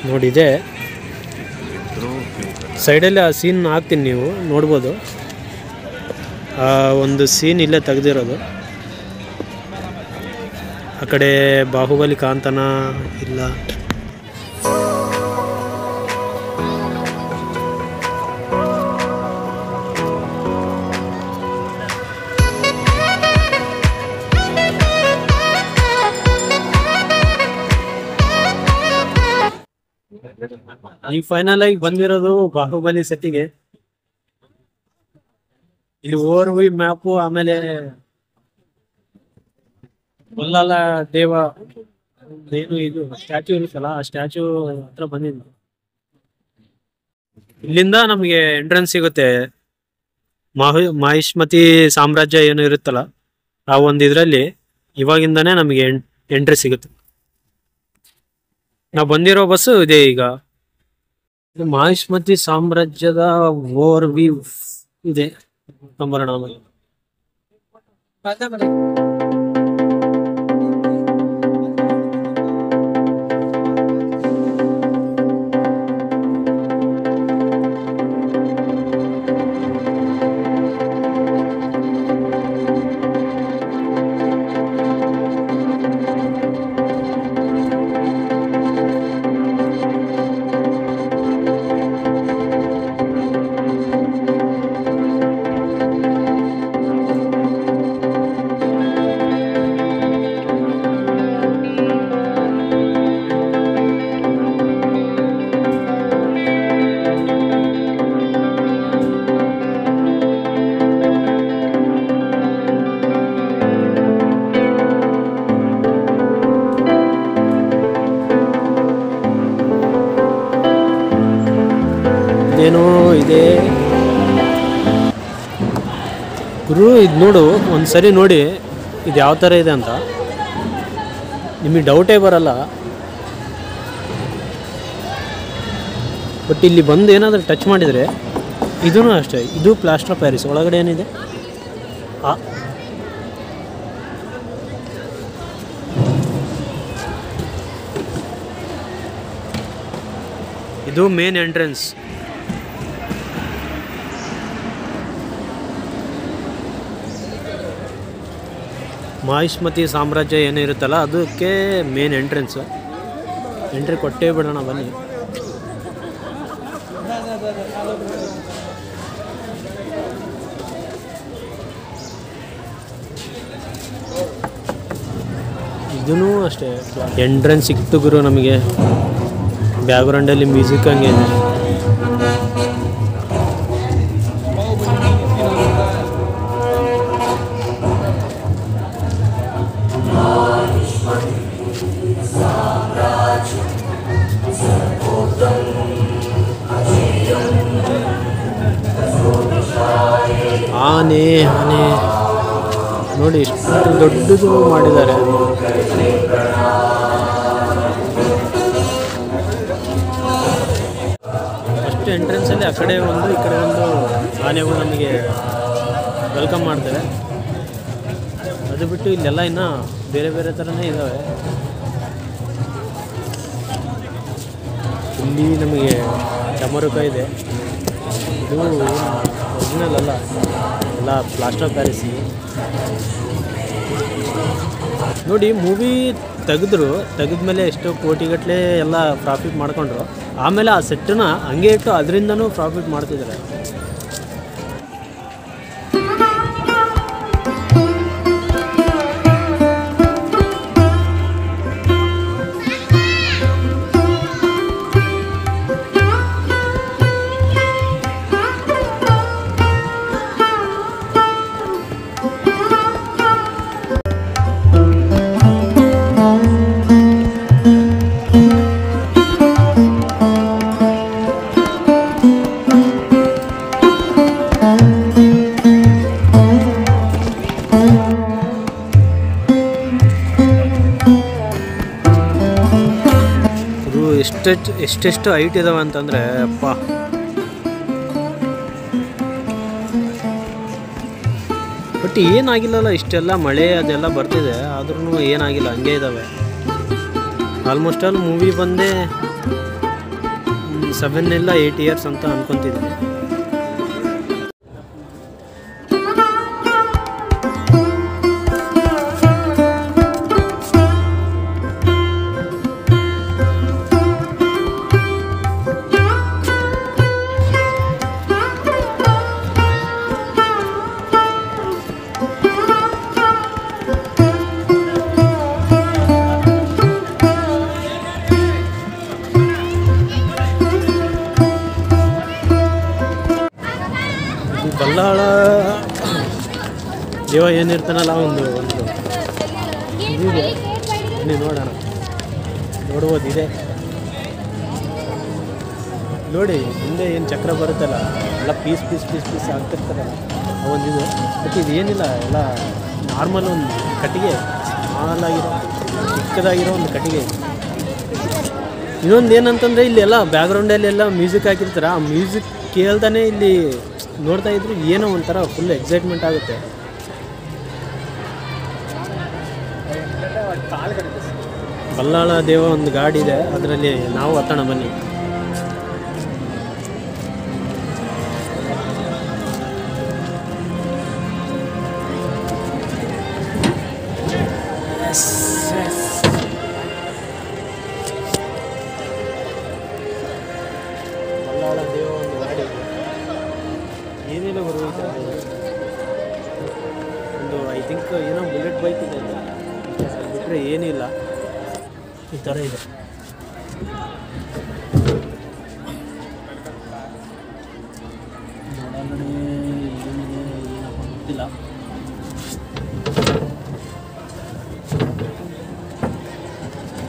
ನೋಡಿದೆ ಸೈಡಲ್ಲಿ ಆ ಸೀನ್ ಹಾಕ್ತೀನಿ, ನೀವು ನೋಡ್ಬೋದು. ಒಂದು ಸೀನ್ ಇಲ್ಲೇ ತೆಗೆದಿರೋದು. ಆ ಕಡೆ ಬಾಹುಬಲಿ ಕಾಂತನ ಇಲ್ಲ. ಈಗ ಫೈನಲ್ ಆಗಿ ಬಂದಿರೋದು ಬಾಹುಬಲಿ ಸೆಟ್ಟಿಗೆ. ಇಲ್ಲಿ ಓವರ್ ವ್ಯೂ ಮ್ಯಾಪು, ಆಮೇಲೆ ಕೊಲ್ಲಾಲ ದೇವ ಏನು ಇದು ಸ್ಟ್ಯಾಚ್ಯೂ ಇರುತ್ತಲ್ಲ, ಆ ಸ್ಟ್ಯಾಚ್ಯೂ ಹತ್ರ ಬಂದಿದ್ವಿ. ಇಲ್ಲಿಂದ ನಮಗೆ ಎಂಟ್ರೆನ್ಸ್ ಸಿಗುತ್ತೆ. ಮಾಹಿಷ್ಮತಿ ಸಾಮ್ರಾಜ್ಯ ಏನು ಇರುತ್ತಲ್ಲ, ಆ ಒಂದು ಇದರಲ್ಲಿ ಇವಾಗಿಂದಾನೇ ನಮಗೆ ಎಂಟ್ರಿ ಸಿಗುತ್ತೆ. ನಾವು ಬಂದಿರೋ ಬಸ್ಸು ಇದೆ. ಈಗ ಮಾಹಿಷ್ಮತಿ ಸಾಮ್ರಾಜ್ಯದ ಓವರ್ ವ್ಯೂ ಇದೆ. ಕಂಬರೋಣ ಆಮೇಲೆ. ಏನೋ ಇದೆ ಗುರು, ಇದು ನೋಡು ಒಂದ್ಸರಿ ನೋಡಿ ಇದು ಯಾವ ಥರ ಇದೆ ಅಂತ ನಿಮಗೆ ಡೌಟೇ ಬರಲ್ಲ. ಬಟ್ ಇಲ್ಲಿ ಬಂದು ಏನಾದರೂ ಟಚ್ ಮಾಡಿದರೆ ಇದೂ ಅಷ್ಟೇ, ಇದು ಪ್ಲಾಸ್ಟರ್ ಆಫ್ ಪ್ಯಾರಿಸ್. ಒಳಗಡೆ ಏನಿದೆ ಇದು ಮೇನ್ ಎಂಟ್ರೆನ್ಸ್. ಮಾಹಿಷ್ಮತಿ ಸಾಮ್ರಾಜ್ಯ ಏನಿರುತ್ತಲ್ಲ ಅದಕ್ಕೆ ಮೇನ್ ಎಂಟ್ರೆನ್ಸ್. ಎಂಟ್ರಿ ಕೊಟ್ಟೇ ಬಿಡೋಣ ಬನ್ನಿ. ಇದೂ ಅಷ್ಟೇ ಎಂಟ್ರೆನ್ಸ್ ಸಿಕ್ತು ಗುರು ನಮಗೆ. ಬ್ಯಾಕ್ಗ್ರೌಂಡಲ್ಲಿ ಮ್ಯೂಸಿಕ್ ಹಂಗೆ ಇದೆ. ಆನೆ ಆನೆ ನೋಡಿ ಎಷ್ಟು ದೊಡ್ಡದು ಮಾಡಿದ್ದಾರೆ. ಫಸ್ಟ್ ಎಂಟ್ರೆನ್ಸಲ್ಲಿ ಆ ಕಡೆ ಒಂದು ಈ ಕಡೆ ಒಂದು ಆನೆಗಳು ನಮಗೆ ವೆಲ್ಕಮ್ ಮಾಡ್ತಾರೆ. ಅದು ಬಿಟ್ಟು ಇಲ್ಲೆಲ್ಲ ಇನ್ನೂ ಬೇರೆ ಬೇರೆ ಥರನೇ ಇದ್ದಾವೆ. ಇಲ್ಲಿ ನಮಗೆ ಚಮರುಕ ಇದೆ. ಇದು ಒರಿಜಿನಲ್ ಅಲ್ಲ, ಎಲ್ಲ ಪ್ಲಾಸ್ಟರ್ ಆಫ್ ಪ್ಯಾರಿಸ್. ನೋಡಿ ಮೂವಿ ತೆಗೆದ್ಮೇಲೆ ಎಷ್ಟೋ ಕೋಟಿಗಟ್ಟಲೆ ಎಲ್ಲ ಪ್ರಾಫಿಟ್ ಮಾಡ್ಕೊಂಡ್ರು. ಆಮೇಲೆ ಆ ಸೆಟ್ಟನ್ನ ಹಂಗೆ ಇಟ್ಟು ಅದರಿಂದನೂ ಪ್ರಾಫಿಟ್ ಮಾಡ್ತಿದ್ದಾರೆ. ಎಷ್ಟೆಷ್ಟು ಹೈಟ್ ಇದಾವೆ ಅಂತಂದರೆ ಅಪ್ಪ. ಬಟ್ ಏನಾಗಿಲ್ಲಲ್ಲ, ಇಷ್ಟೆಲ್ಲ ಮಳೆ ಅದೆಲ್ಲ ಬರ್ತಿದೆ ಆದ್ರೂ ಏನಾಗಿಲ್ಲ, ಹಂಗೆ ಇದ್ದಾವೆ. ಆಲ್ಮೋಸ್ಟ್ ಆಲ್ ಮೂವಿ ಬಂದೇ 7 ಇಲ್ಲ 8 ಇಯರ್ಸ್ ಅಂತ ಅನ್ಕೊತಿದ್ದೀನಿ. ಬಲ್ಲಾಳ ದೇವ ಏನಿರ್ತಾನಲ್ಲ ಒಂದು ಇದೆ, ನೀವು ನೋಡೋಣ, ನೋಡ್ಬೋದು ಇದೆ ನೋಡಿ. ಹಿಂದೆ ಏನು ಚಕ್ರ ಬರುತ್ತಲ್ಲ ಎಲ್ಲ ಪೀಸ್ ಆಗ್ತಿರ್ತಾರಲ್ಲ ಆ ಒಂದಿದು. ಬಟ್ ಇದು ಏನಿಲ್ಲ, ಎಲ್ಲ ನಾರ್ಮಲ್ ಒಂದು ಕಟ್ಟಿಗೆ, ಸ್ಮಾಲಾಗಿರೋ ಚಿಕ್ಕದಾಗಿರೋ ಒಂದು ಕಟ್ಟಿಗೆ. ಇನ್ನೊಂದು ಏನಂತಂದರೆ ಇಲ್ಲಿ ಎಲ್ಲ ಬ್ಯಾಕ್ಗ್ರೌಂಡಲ್ಲೆಲ್ಲ ಮ್ಯೂಸಿಕ್ ಹಾಕಿರ್ತಾರೆ. ಆ ಮ್ಯೂಸಿಕ್ ಕೇಳ್ತಾನೆ ಇಲ್ಲಿ ನೋಡ್ತಾ ಇದ್ರು ಏನೋ ಒಂಥರ ಫುಲ್ ಎಕ್ಸೈಟ್ಮೆಂಟ್ ಆಗುತ್ತೆ. ಬಲ್ಲಾಳ ದೇವ ಒಂದು ಗಾಡಿ ಇದೆ, ಅದರಲ್ಲಿ ನಾವು ಹತ್ತೋಣ ಬನ್ನಿ. ಬಲ್ಲಾಳ ದೇವ ಒಂದು ಗಾಡಿ ಇದೆ, ಏನಿಲ್ಲ ಬರುವುದು ಒಂದು ಐ ಥಿಂಕ್ ಏನೋ ಬುಲೆಟ್ ಬೈಕ್ ಇದೆ, ಬಿಟ್ಟರೆ ಏನಿಲ್ಲ. ಈ ಥರ ಇದೆ. ಏನಪ್ಪ ಗೊತ್ತಿಲ್ಲ.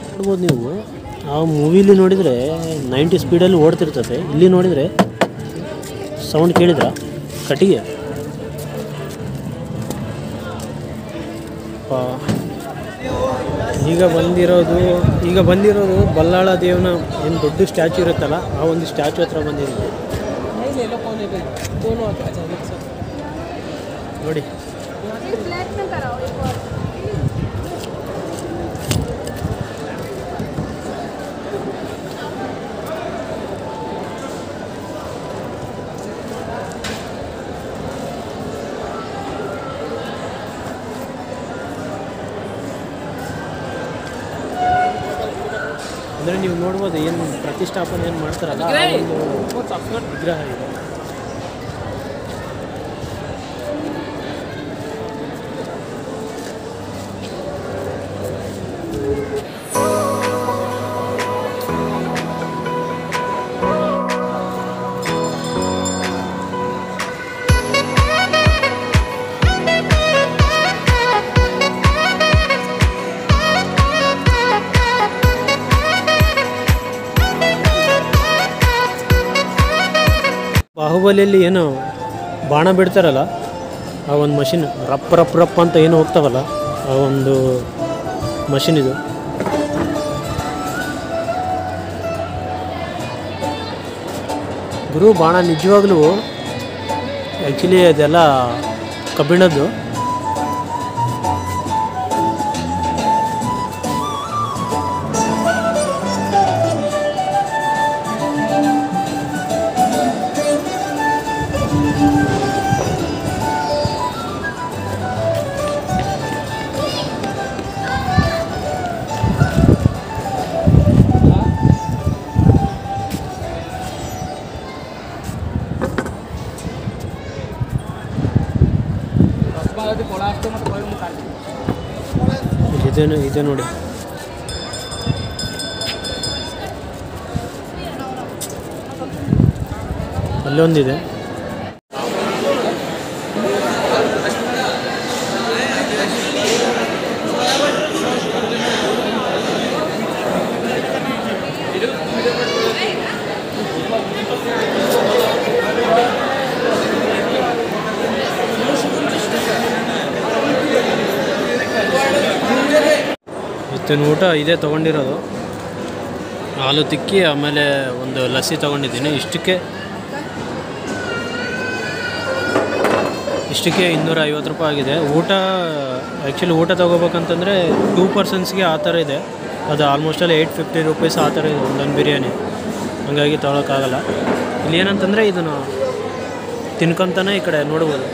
ನೋಡ್ಬೋದು ನೀವು, ಆ ಮೂವಿಲಿ ನೋಡಿದರೆ 90 ಸ್ಪೀಡಲ್ಲಿ ಓಡ್ತಿರ್ತದೆ. ಇಲ್ಲಿ ನೋಡಿದರೆ ಸೌಂಡ್ ಕೇಳಿದ್ರ ಕಟ್ಟಿಗೆ. ಈಗ ಬಂದಿರೋದು ಬಲ್ಲಾಳ ದೇವನ ಏನು ದೊಡ್ಡ ಸ್ಟ್ಯಾಚು ಇರುತ್ತಲ್ಲ, ಆ ಒಂದು ಸ್ಟ್ಯಾಚು ಹತ್ರ ಬಂದಿರೋದು ನೋಡಿ. ಅಂದರೆ ನೀವು ನೋಡ್ಬೋದು ಏನು ಪ್ರತಿಷ್ಠಾಪನೆ ಏನು ಮಾಡ್ತಾರಲ್ಲ, ಒಂದು ವಿಗ್ರಹ ಇದೆ. ಬಾಹುಬಲಿಯಲ್ಲಿ ಏನು ಬಾಣ ಬಿಡ್ತಾರಲ್ಲ, ಆ ಒಂದು ಮಷಿನ್ ರಪ್ ಅಂತ ಏನು ಹೋಗ್ತಾವಲ್ಲ, ಆ ಒಂದು ಮಷಿನ್ ಇದು. ಗುರು ಬಾಣ ನಿಜವಾಗ್ಲೂ ಆ್ಯಕ್ಚುಲಿ ಅದೆಲ್ಲ ಕಬ್ಬಿಣದ್ದು. ಇದೆ ನೋಡಿ, ಅಲ್ಲೊಂದಿದೆ. ಇವತ್ತಿನ ಊಟ ಇದೇ ತೊಗೊಂಡಿರೋದು, ಹಾಲು ತಿಕ್ಕಿ ಆಮೇಲೆ ಒಂದು ಲಸ್ಸಿ ತೊಗೊಂಡಿದ್ದೀನಿ. ಇಷ್ಟಕ್ಕೆ 250 ರೂಪಾಯಿ ಆಗಿದೆ. ಊಟ ಆ್ಯಕ್ಚುಲಿ ಊಟ ತೊಗೋಬೇಕಂತಂದರೆ 2 ಪರ್ಸನ್ಸ್ಗೆ ಆ ಥರ ಇದೆ. ಅದು ಆಲ್ಮೋಸ್ಟ್ ಅಲ್ಲಿ 850 ರೂಪೀಸ್ ಆ ಥರ ಇದೆ ಒಂದೊಂದು ಬಿರಿಯಾನಿ. ಹಾಗಾಗಿ ತೊಗೊಳಕ್ಕಾಗಲ್ಲ. ಇಲ್ಲಿ ಏನಂತಂದರೆ ಇದನ್ನು ತಿನ್ಕೊತಾನೆ ಈ ಕಡೆ ನೋಡ್ಬೋದು.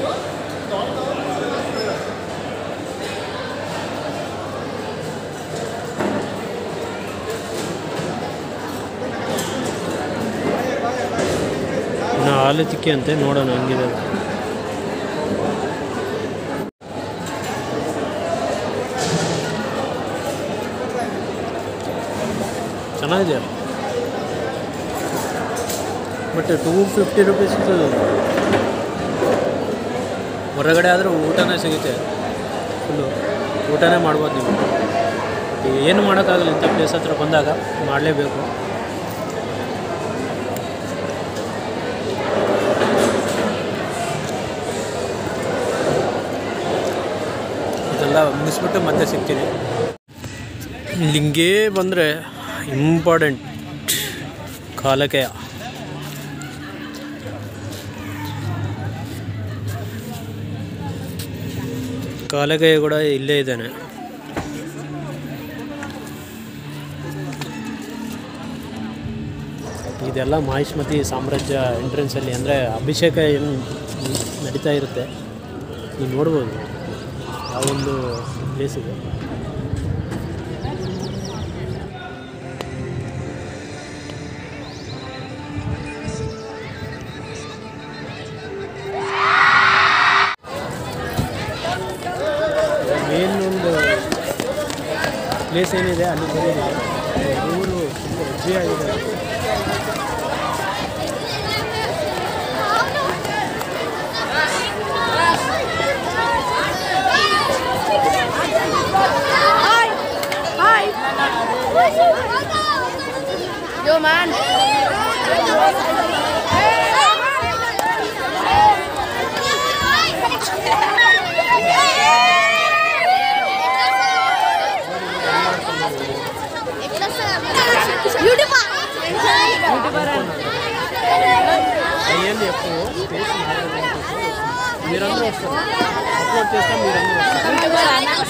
ಇನ್ನು ಹಾಲು ತಿಕ್ಕಿ ಅಂತೆ, ನೋಡೋಣ ಹಂಗಿದೆ. ಚೆನ್ನಾಗಿದೆ ಬಟ್ 250 ರೂಪೀಸ್ ಸಿಗ್ತದೆ. ಹೊರಗಡೆ ಆದರೂ ಊಟನೇ ಸಿಗುತ್ತೆ, ಫುಲ್ಲು ಊಟನೇ ಮಾಡ್ಬೋದು ನೀವು. ಏನು ಮಾಡೋಕ್ಕಾಗಲ್ಲ, ಇಂಥ ಪ್ಲೇಸ್ ಹತ್ರ ಬಂದಾಗ ಮಾಡಲೇಬೇಕು. ಇದೆಲ್ಲ ಮುಗಿಸ್ಬಿಟ್ಟು ಮತ್ತೆ ಸಿಗ್ತೀನಿ. ಇಲ್ಲಿಂಗೇ ಬಂದರೆ ಇಂಪಾರ್ಟೆಂಟ್ ಕಾಲಕೆಯ. ಕಾಲಕೆಯ ಕೂಡ ಇಲ್ಲೇ ಇದ್ದಾನೆ. ಇದೆಲ್ಲ ಮಾಹಿಷ್ಮತಿ ಸಾಮ್ರಾಜ್ಯ ಎಂಟ್ರೆನ್ಸಲ್ಲಿ, ಅಂದರೆ ಅಭಿಷೇಕ ಏನು ನಡೀತಾ ಇರುತ್ತೆ, ನೀವು ನೋಡ್ಬೋದು ಆ ಒಂದು ಪ್ಲೇಸ್ ಇದೆ. ಮೇನೊಂದು ಪ್ಲೇಸ್ ಏನಿದೆ ಅಲ್ಲಿ ಬರೀ ಊರು ತುಂಬ ಹೆಜ್ಜೆಯಾಗಿದೆ. Yo man. మీరందరూ వస్తారు, అప్లోడ్ చేస్తే మీరందరూ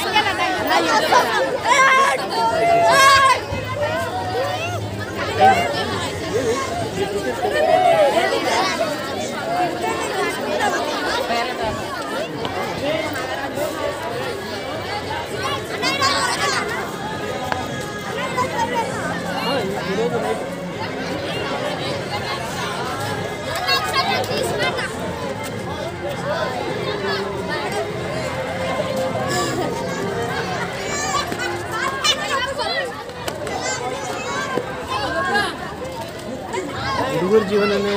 ಹುಡುಗರ ಜೀವನನೇ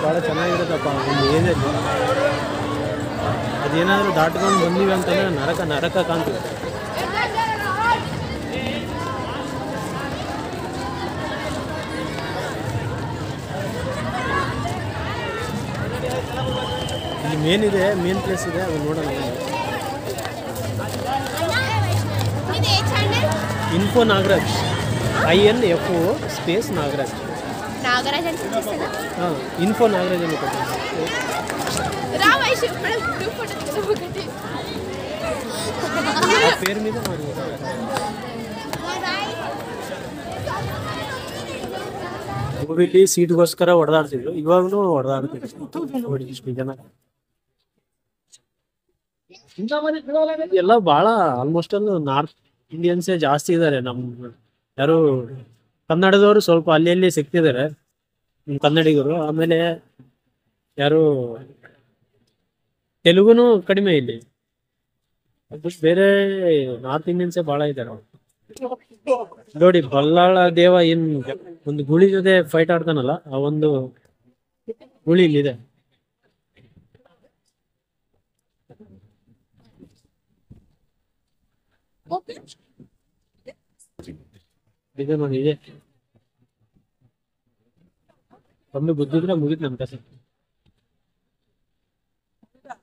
ಭಾಳ ಚೆನ್ನಾಗಿರುತ್ತಪ್ಪ. ಒಂದು ಏನಲ್ಲಿ ಅದೇನಾದರೂ ದಾಟ್ಕೊಂಡು ಬಂದೀವಿ ಅಂತಂದರೆ ನರಕ ನರಕ ಕಾಣ್ತದೆ. ಇಲ್ಲಿ ಮೇನಿದೆ, ಮೇನ್ ಪ್ಲೇಸ್ ಇದೆ, ಅದು ನೋಡೋಣ. Info Nagaraj, INFO space Nagaraj. Nagaraj ಅಂತ ಹೆಸರು. ಇನ್ಫೋ ನಾಗರಾಜ್ ಅಂತ ಕೊಟ್ಟಿದ್ದಾರೆ. ಆ ಪೇರ್ మీద ನಾವು ಮೂವಿಲಿ ಸೀಟ್ಗೋಸ್ಕರ ಹೊಡೆದಾಡ್ತಿದ್ರು, ಇವಾಗಲೂ ಹೊಡೆದಾಡ್ತಿದ್ರು ನೋಡಿ ಇಷ್ಟು ಜನ. ಎಲ್ಲ ಭಾಳ ಆಲ್ಮೋಸ್ಟ್ ಅಲ್ಲಿ ನಾರ್ತ್ ಇಂಡಿಯನ್ಸೇ ಜಾಸ್ತಿ ಇದ್ದಾರೆ. ನಮ್ಮ ಯಾರು ಕನ್ನಡದವರು ಸ್ವಲ್ಪ ಅಲ್ಲಿ ಸಿಗ್ತಿದ್ದಾರೆ, ಕನ್ನಡಿಗರು. ಆಮೇಲೆ ಯಾರು ತೆಲುಗುನು ಕಡಿಮೆ ಇಲ್ಲಿ, ಅದು ಬೇರೆ ನಾರ್ತ್ ಇಂಡಿಯನ್ಸೇ ಭಾಳ ಇದ್ದಾರೆ. ನೋಡಿ ಬಲ್ಲಾಳ ದೇವ ಏನ್ ಒಂದು ಗುಳಿ ಜೊತೆ ಫೈಟ್ ಆಡ್ತಾನಲ್ಲ, ಆ ಒಂದು ಗುಳಿ ಇಲ್ಲಿದೆ. ಇದೆ ನೋಡಿ, ಇದೆ. ಒಮ್ಮೆ ಬುದ್ಧಿದ್ರೆ ಮುಗಿತ್ ನಮ್ ಕಸ.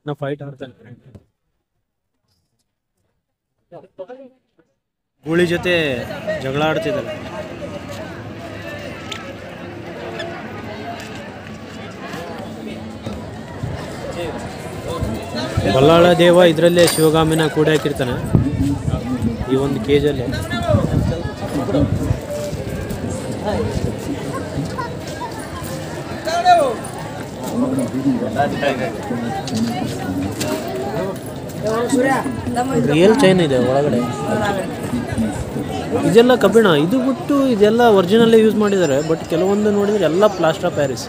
ನಾ ಫೈಟ್ ಆಡ್ತಾನೆ, ಗೂಳಿ ಜೊತೆ ಜಗಳ ಆಡ್ತಿದ್ದಾರೆ. ಬಲ್ಲಾಳ ದೇವ ಇದರಲ್ಲೇ ಶಿವಗಾಮಿನ ಕೂಡ ಹಾಕಿರ್ತಾನೆ ಈ ಒಂದು ಕೇಜಲ್ಲಿ. ರಿಯಲ್ ಚೈನ್ ಇದೆ ಒಳಗಡೆ. ಇದೆಲ್ಲ ಕಬ್ಬಿಣ, ಇದು ಬಿಟ್ಟು ಇದೆಲ್ಲ ಒರಿಜಿನಲ್ಲೇ ಯೂಸ್ ಮಾಡಿದ್ದಾರೆ. ಬಟ್ ಕೆಲವೊಂದು ನೋಡಿದರೆ ಎಲ್ಲ ಪ್ಲಾಸ್ಟರ್ ಆಫ್ ಪ್ಯಾರಿಸ್.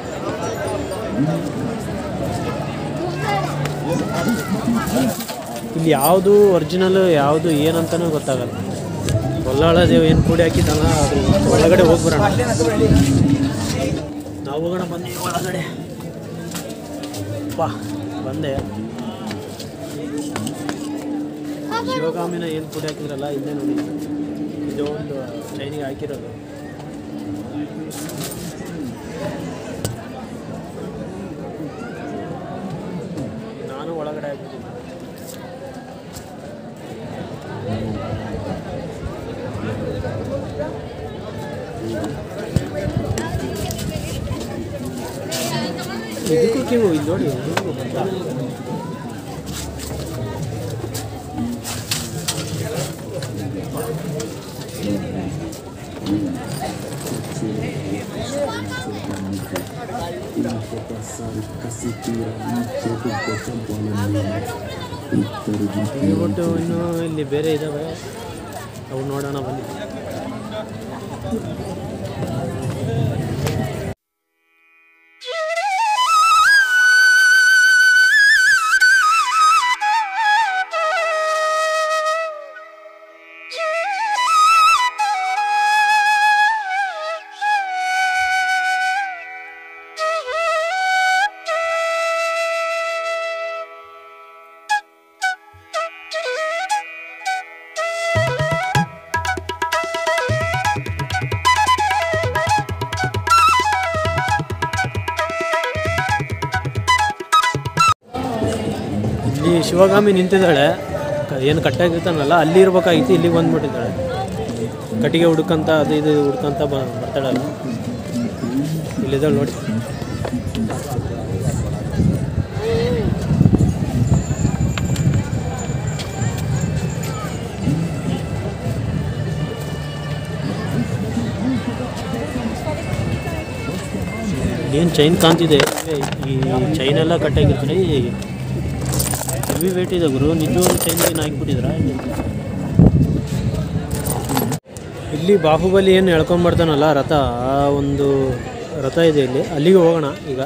ಇಲ್ಲಿ ಯಾವುದು ಒರಿಜಿನಲ್ ಯಾವುದು ಏನಂತನೂ ಗೊತ್ತಾಗಲ್ಲ. ಒಳ್ಳಾಳ ದೇವ್ ಏನು ಕೂಡಿ ಹಾಕಿದ್ದಲ್ಲ, ಅದು ಒಳಗಡೆ ಹೋಗ್ಬರೋಣ. ನಾವು ಹೋಗೋಣ ಬನ್ನಿ ಒಳಗಡೆ. ಬಂದೆ. ಶಿವಗಾಮಿನ ಏನು ಕೂಡಿ ಹಾಕಿದ್ರಲ್ಲ ಇಲ್ಲೇ ನೋಡಿ, ಇದು ಒಂದು ಚೈನಿಗೆ ಹಾಕಿರೋದು. ನಾನು ಒಳಗಡೆ ಹಾಕಿದ್ದೀನಿ. ಇದಕ್ಕೂ ಕಿವು ಇಲ್ಲಿ ನೋಡಿ, ಒಟ್ಟು ಇನ್ನು ಇಲ್ಲಿ ಬೇರೆ ಇದ್ದಾವೆ, ಅವು ನೋಡೋಣ ಬನ್ನಿ. ಇಲ್ಲಿ ಶಿವಗಾಮಿ ನಿಂತಿದ್ದಾಳೆ, ಏನು ಕಟ್ಟಾಗಿರ್ತಾನಲ್ಲ ಅಲ್ಲಿ ಇರ್ಬೇಕಾಗಿತ್ತು, ಇಲ್ಲಿಗೆ ಬಂದ್ಬಿಟ್ಟಿದ್ದಾಳೆ. ಕಟ್ಟಿಗೆ ಹುಡ್ಕಂತ ಅದು ಇದು ಹುಡ್ಕಂತ ಬರ್ತಾಳಲ್ಲ, ಇಲ್ಲಿದ್ದಾಳೆ ನೋಡಿ. ಏನು ಚೈನ್ ಕಾಣ್ತಿದೆ, ಈ ಚೈನೆಲ್ಲ ಕಟ್ಟಾಗಿರ್ತಾರೆ. ಹೆವಿ ವೇಟ್ ಇದೆ ಗುರು, ನಿಜವಾಗ್ಲೂ ಚೈನ್ ಹಾಕಿಬಿಟ್ಟಿದ್ರ. ಇಲ್ಲಿ ಬಾಹುಬಲಿ ಏನು ಎಳ್ಕೊಂಬರ್ತಾನಲ್ಲ ರಥ, ಆ ಒಂದು ರಥ ಇದೆ ಇಲ್ಲಿ, ಅಲ್ಲಿಗೆ ಹೋಗೋಣ ಈಗ.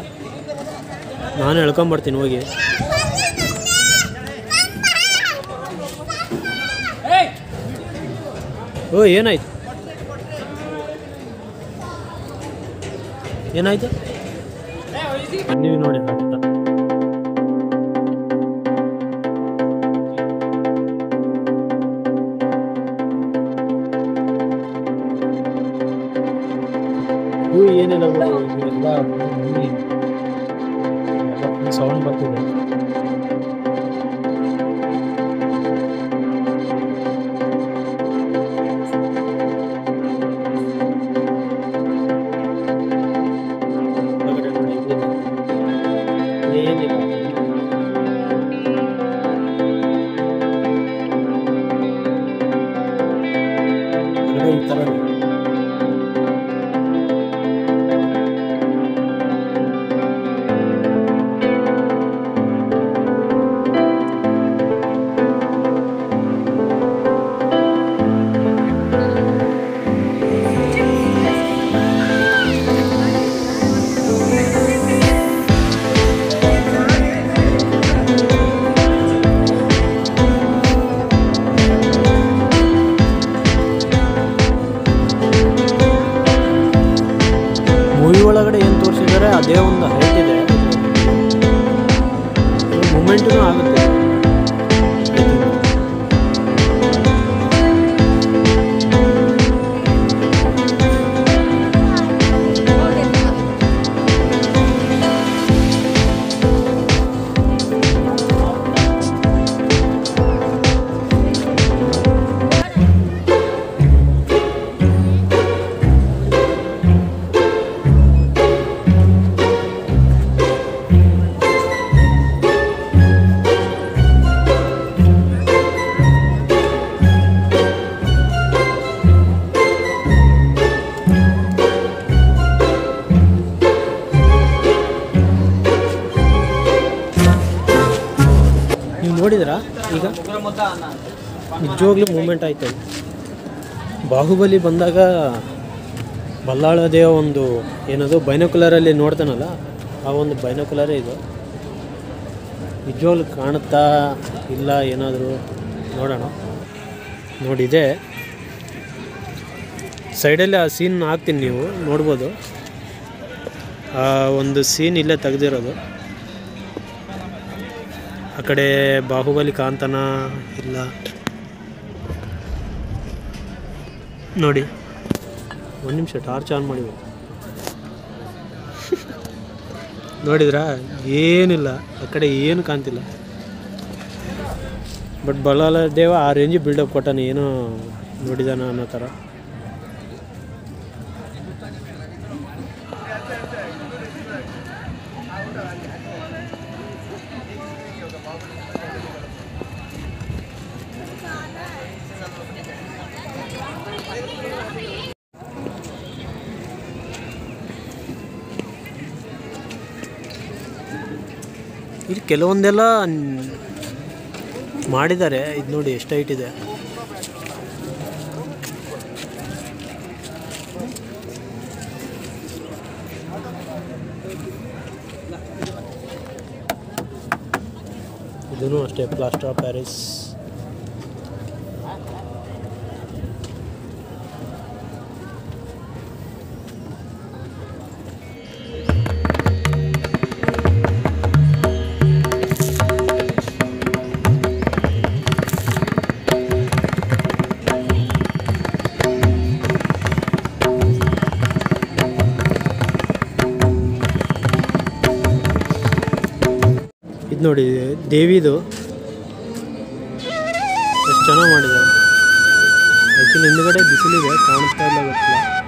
ನಾನು ಎಳ್ಕೊಂಬರ್ತೀನಿ ಹೋಗಿ. ಓ ಏನಾಯ್ತು ಏನಾಯ್ತು ನೀವು ನೋಡಿ. ಏನಿಲ್ಲ ಎಲ್ಲ ಸೌಂಡ್ ಬರ್ತಿದೆ. ಏನಿಲ್ಲ ಈ ಥರ ಮೂವಿ ಒಳಗಡೆ ಏನು ತೋರಿಸಿದ್ದಾರೆ ಅದೇ ಒಂದು ಹೈಟ್ ಇದೆ, ಮೂಮೆಂಟೂ ಆಗುತ್ತೆ. ಈಗ ನಿಜವಾಗ್ಲೂ ಮೂಮೆಂಟ್ ಆಯ್ತು. ಬಾಹುಬಲಿ ಬಂದಾಗ ಬಲ್ಲಾಳ ದೇವ ಒಂದು ಏನದು ಬೈನೋಕ್ಯುಲರಲ್ಲಿ ನೋಡ್ತಾನಲ್ಲ, ಆ ಒಂದು ಬೈನೋಕ್ಯುಲರೇ ಇದು. ನಿಜವಾಗ್ಲೂ ಕಾಣುತ್ತಾ ಇಲ್ಲ ಏನಾದರೂ ನೋಡೋಣ. ನೋಡಿದೆ ಸೈಡಲ್ಲಿ ಆ ಸೀನ್ ಹಾಕ್ತೀನಿ, ನೀವು ನೋಡ್ಬೋದು. ಆ ಒಂದು ಸೀನ್ ಇಲ್ಲೇ ತೆಗೆದಿರೋದು. ಆ ಕಡೆ ಬಾಹುಬಲಿ ಕಾಂತನ ಇಲ್ಲ ನೋಡಿ. ಒಂದು ನಿಮಿಷ ಟಾರ್ಚ್ ಆನ್ ಮಾಡಿ ನೋಡಿದ್ರಾ, ಏನಿಲ್ಲ ಆ ಕಡೆ ಏನು ಕಾಣ್ತಿಲ್ಲ. ಬಟ್ ಬಲ್ಲಾಳ ದೇವ ಆ ರೇಂಜ್ ಬಿಲ್ಡಪ್ ಕೊಟ್ಟಾನೆ, ಏನೋ ನೋಡಿದಾನ ಅನ್ನೋ ಥರ. ಇದು ಕೆಲವೊಂದೆಲ್ಲ ಮಾಡಿದ್ದಾರೆ. ಇದು ನೋಡಿ ಎಷ್ಟು ಹೈಟ್ ಇದೆ. ಇದೂ ಅಷ್ಟೇ ಪ್ಲಾಸ್ಟರ್ ಆಫ್ ಪ್ಯಾರಿಸ್. ಇದು ನೋಡಿ ದೇವಿದು ಎಷ್ಟು ಚೆನ್ನಾಗಿ ಮಾಡಿದ್ದಾರೆ. ಆ್ಯಕ್ಚುಲಿ ಹಿಂದುಗಡೆ ಬಿಸಿಲಿದೆ, ಕಾಣಿಸ್ತಾ ಇಲ್ಲ ಗೊತ್ತಿಲ್ಲ.